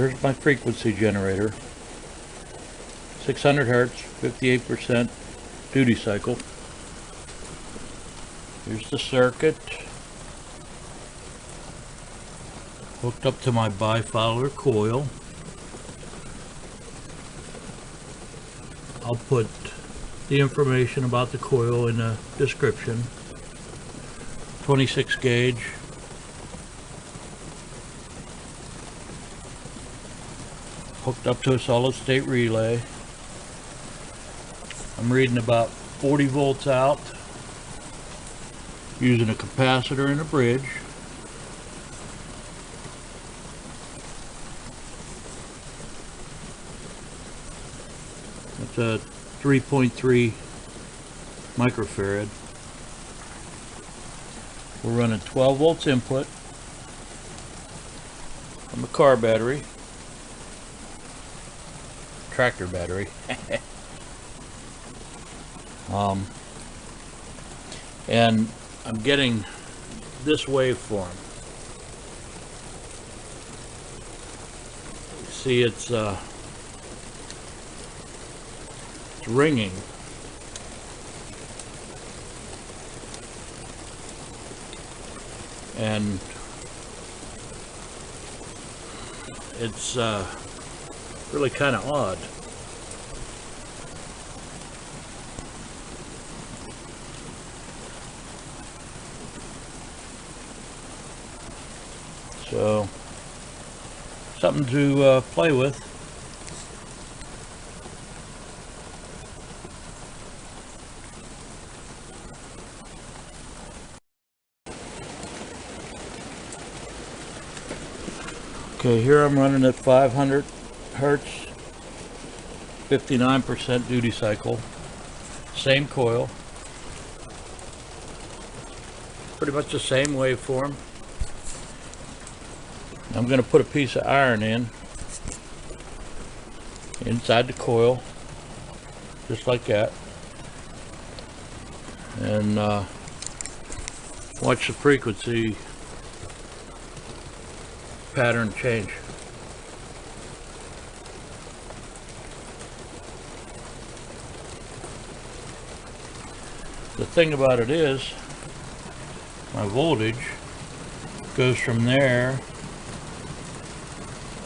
There's my frequency generator. 600 hertz, 58% duty cycle. Here's the circuit. Hooked up to my bifollar coil. I'll put the information about the coil in the description. 26 gauge. Hooked up to a solid state relay. I'm reading about 40 volts out using a capacitor and a bridge. It's a 3.3 microfarad. We're running 12 volts input from a car battery, tractor battery. And I'm getting this waveform. See, it's ringing. And it's really kind of odd. So, something to play with. Okay, here I'm running at 500 hertz, 59% duty cycle, same coil, pretty much the same waveform. I'm going to put a piece of iron inside the coil, just like that, and watch the frequency pattern change. The thing about it is, my voltage goes from there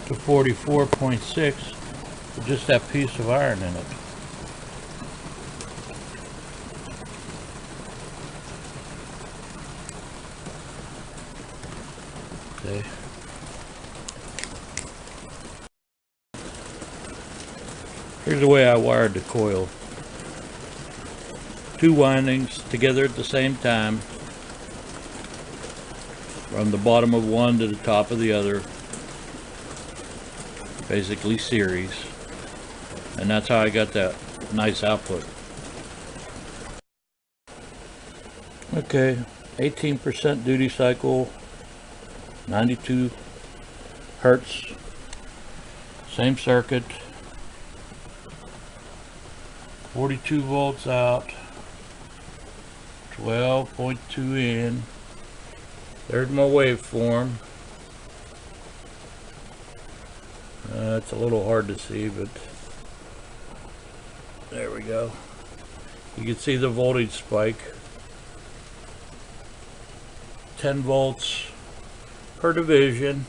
to 44.6 with just that piece of iron in it. Okay. Here's the way I wired the coil. 2 windings together at the same time, from the bottom of one to the top of the other, basically series, and that's how I got that nice output. Okay, 18% duty cycle, 92 hertz, same circuit, 42 volts out, 12.2 in. There's my waveform. It's a little hard to see, but there we go. You can see the voltage spike. 10 volts per division.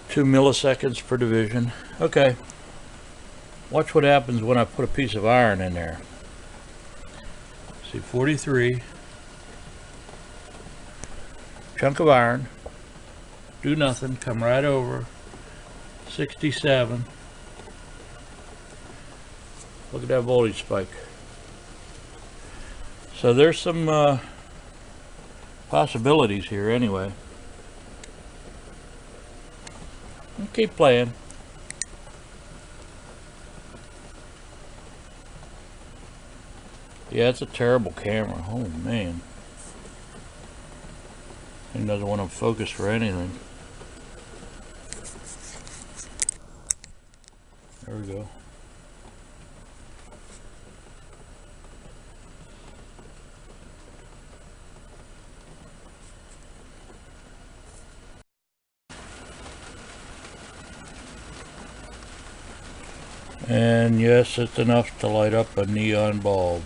Two milliseconds per division. Okay. Watch what happens when I put a piece of iron in there. See, 43. Chunk of iron. Do nothing. Come right over. 67. Look at that voltage spike. So there's some possibilities here anyway. I'll keep playing. Yeah, it's a terrible camera. Oh man. It doesn't want to focus for anything. There we go. And yes, it's enough to light up a neon bulb.